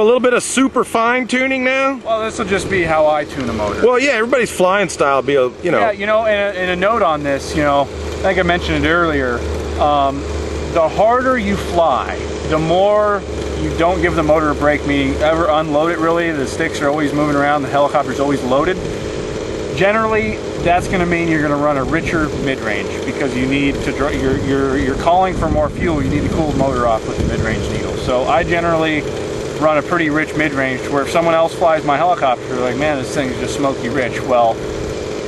So a little bit of super fine tuning now? Well, this will just be how I tune a motor. Well, yeah, everybody's flying style will be, you know. Yeah, you know, and a note on this, you know, I think I mentioned it earlier, the harder you fly, the more you don't give the motor a break, meaning ever unload it really. The sticks are always moving around, the helicopter's always loaded. Generally, that's going to mean you're going to run a richer mid-range because you need to, you're calling for more fuel, you need to cool the motor off with the mid-range needle. So I generally run a pretty rich mid-range where if someone else flies my helicopter, they're like, man, this thing is just smoky rich. Well,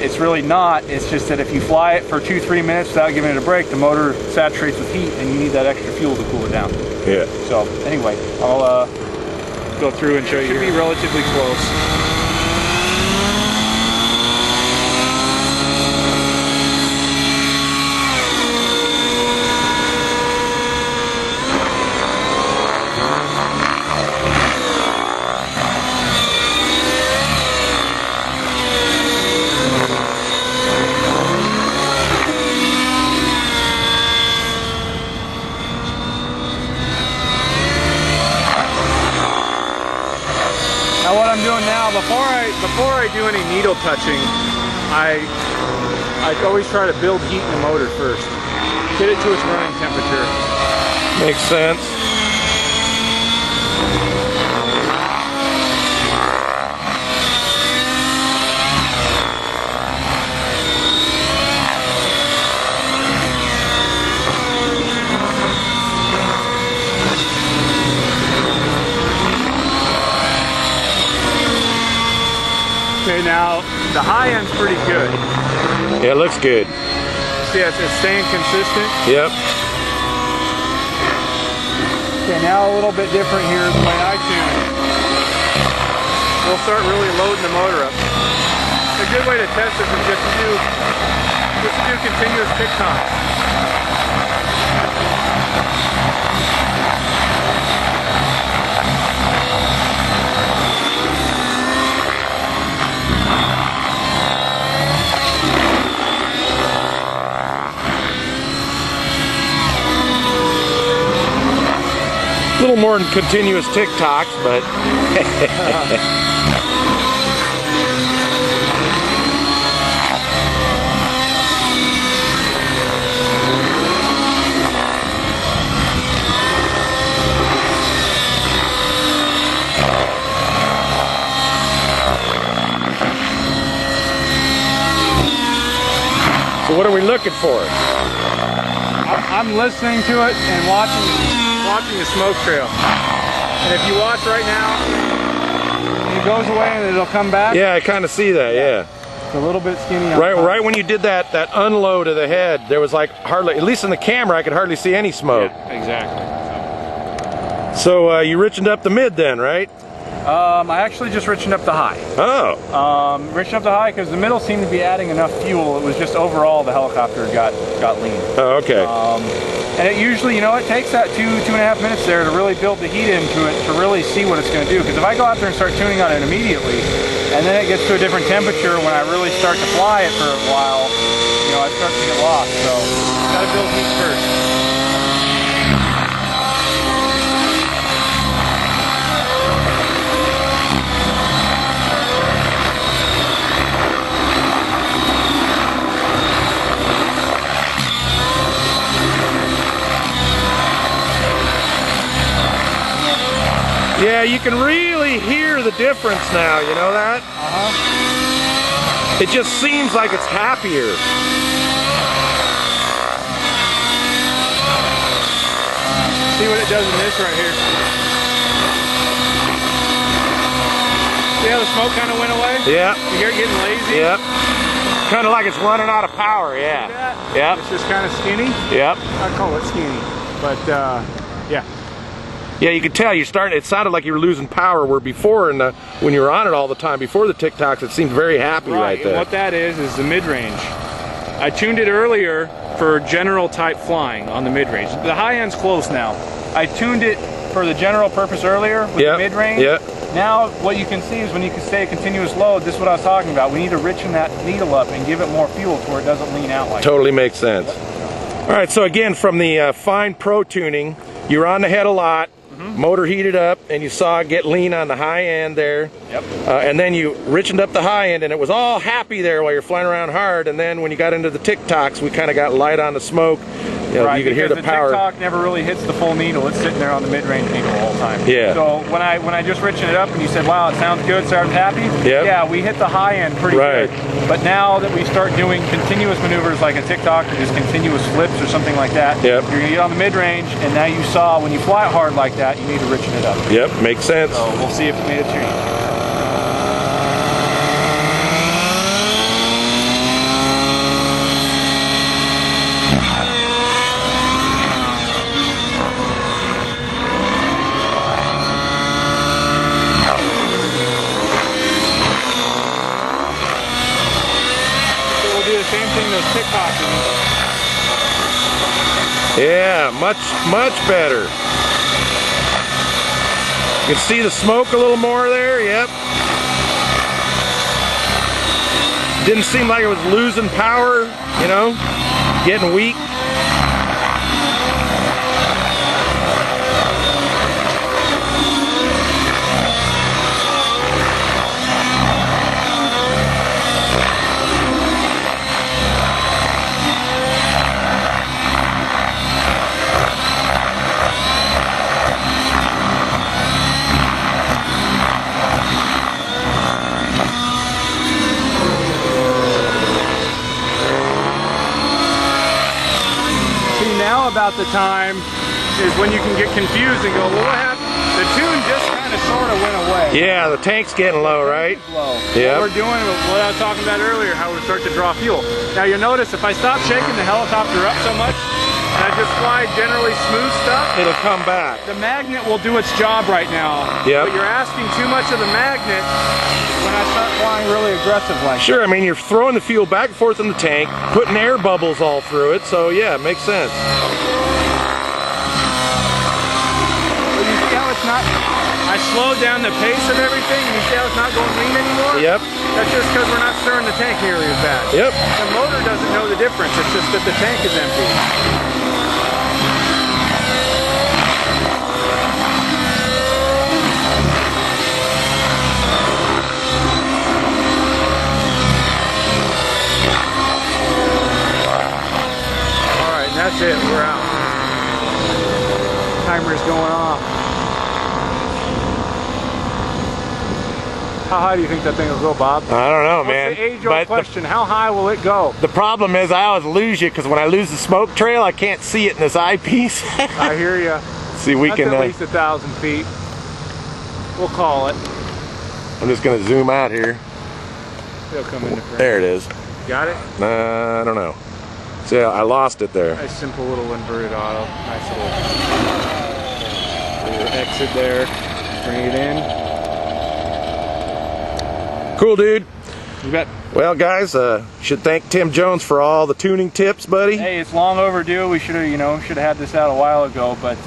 it's really not. It's just that if you fly it for 2-3 minutes without giving it a break, the motor saturates with heat and you need that extra fuel to cool it down. Yeah. So anyway, I'll go through and show you. It should be relatively close. Now what I'm doing now, before I do any needle touching, I always try to build heat in the motor first. Get it to its running temperature. Makes sense. Okay, now the high end's pretty good. Yeah, it looks good. See, it's staying consistent. Yep. Okay, now a little bit different here is the way I tune it. We'll start really loading the motor up. A good way to test this is just to do continuous tick tocks. A little more than continuous tick-tocks, but... So what are we looking for? I'm listening to it and watching the smoke trail. And if you watch right now, it goes away and it'll come back. Yeah, I kind of see that, yeah. It's a little bit skinny on Right, top. right when you did that unload of the head, there was like hardly, at least in the camera, I could hardly see any smoke. Yeah, exactly. So you richened up the mid then, right? I actually just richened up the high. Oh. Richened up the high because the middle seemed to be adding enough fuel. It was just overall the helicopter got lean. Oh, okay. And it usually, you know, it takes that 2.5 minutes there to really build the heat into it to really see what it's going to do. Because if I go out there and start tuning on it immediately, and then it gets to a different temperature when I really start to fly it for a while, you know, I start to get lost. So, got to build heat first. Yeah, you can really hear the difference now, you know that? It just seems like it's happier. See what it does in this right here. See how the smoke kind of went away? Yeah. You hear it getting lazy? Yep. Kind of like it's running out of power, yeah. Yep. It's just kind of skinny. Yep. I call it skinny, but yeah. Yeah, you could tell you're starting. It sounded like you were losing power. Where before, when you were on it all the time, before the tick-tocks, it seemed very happy right there. And what that is the mid-range. I tuned it earlier for general type flying on the mid-range. The high end's close now. I tuned it for the general purpose earlier with the mid-range. Now what you can see is when you can stay a continuous load, this is what I was talking about. We need to richen that needle up and give it more fuel to where it doesn't lean out like Totally makes sense. All right, so again, from the fine pro tuning, you're on the head a lot. motor heated up, and you saw it get lean on the high end there. Yep. And then you richened up the high end, and it was all happy there while you're flying around hard. And then when you got into the tick-tocks, we kind of got light on the smoke. You know, right, you could hear the power. The tick-tock never really hits the full needle. It's sitting there on the mid-range needle the whole time. Yeah. So when I just richened it up and you said, wow, it sounds good, so I'm happy. Yep. Yeah, we hit the high end pretty good. But now that we start doing continuous maneuvers like a tick-tock or just continuous flips or something like that, yep, you're going to get on the mid-range, and now you saw when you fly it hard like that, you need to richen it up. Yep, makes sense. So we'll see if it made a change. Same thing those tick-tocks do. Yeah, much better. You can see the smoke a little more there, yep. Didn't seem like it was losing power, you know, getting weak. Now about the time is when you can get confused and go, well, what happened? The tune just kind of sort of went away. Yeah, the tank's getting low, right? Low. Yeah. What we're doing, what I was talking about earlier, how we start to draw fuel. Now you'll notice if I stop shaking the helicopter up so much, and I just fly generally smooth stuff, it'll come back. The magnet will do its job right now. Yep. But you're asking too much of the magnet when I start flying really aggressive like that. Sure, I mean, you're throwing the fuel back and forth in the tank, putting air bubbles all through it, so yeah, it makes sense. But you see how it's not, I slowed down the pace of everything, and you see how it's not going lean anymore? Yep. That's just because we're not stirring the tank nearly as bad. Yep. The motor doesn't know the difference, it's just that the tank is empty. That's it, we're out. Timer's going off. How high do you think that thing will go, Bob? I don't know, man. That's the age-old question. How high will it go? The problem is I always lose you because when I lose the smoke trail, I can't see it in this eyepiece. I hear you. See, we can at least 1,000 feet. We'll call it. I'm just going to zoom out here. It'll come into frame. There it is. Got it? I don't know. So yeah, I lost it there. Nice simple little inverted auto. Nice little exit there. Bring it in. Cool, dude. You bet. Well, guys, should thank Tim Jones for all the tuning tips, buddy. Hey, it's long overdue. We should have, should have had this out a while ago. But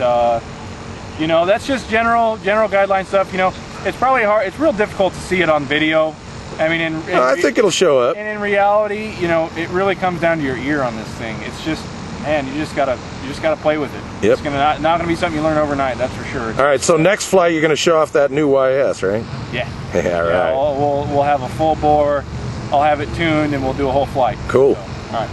you know, that's just general guideline stuff. You know, it's probably hard. It's real difficult to see it on video. I mean, I think it'll show up. And in reality, you know, it really comes down to your ear on this thing. It's just, man, you just gotta play with it. Yep. It's not gonna be something you learn overnight. That's for sure. All right. So next flight, you're gonna show off that new YS, right? Yeah. Yeah. Right. Yeah, we'll have a full bore. I'll have it tuned, and we'll do a whole flight. Cool. So, all right.